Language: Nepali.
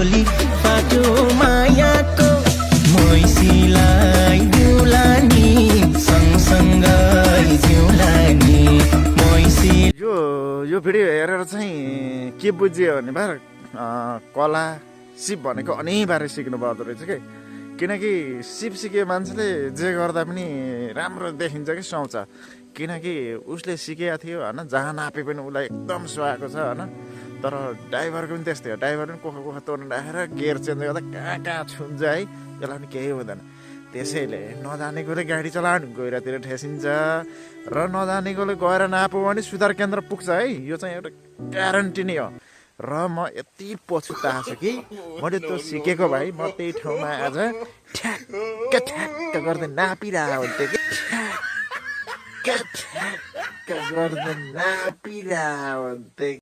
झोली पाटो मायाको मैसीलाई दिउलानी सँगसँगै जिउलानी मैसी। यो भिडियो हेरेर चाहिँ के बुझ्यो भने भाइ कला सिप भनेको अनिवार्य सिक्नु पर्दो रहेछ कि, किनकि सिप सिके मान्छेले जे गर्दा पनि राम्रो देखिन्छ कि सुहाउँछ। किनकि उसले सिकेको थियो होइन, जहाँ नापे पनि उसलाई एकदम सुहाएको छ होइन। तर ड्राइभरको पनि त्यस्तै हो, ड्राइभर पनि कोखा तोर्न राखेर गियर चेन्ज गर्दा कहाँ कहाँ छुन्छ है, त्यसलाई पनि केही हुँदैन। त्यसैले नजानेकोले गाडी चलाउनु गहिरातिर ठेसिन्छ र नजानेकोले गएर नापो भने सुधार केन्द्र पुग्छ है। यो चाहिँ एउटा ग्यारेन्टी नै हो। र म यति पछुताएको छु कि मैले त्यो सिकेको भाइ म त्यही ठाउँमा आज ठ्याक्क ठ्याक्क गर्दै नापिरहेको हुन्थेँ कि, ठ्याक्क ठ्याक्क गर्दै नापिरहेको हुन्थेँ।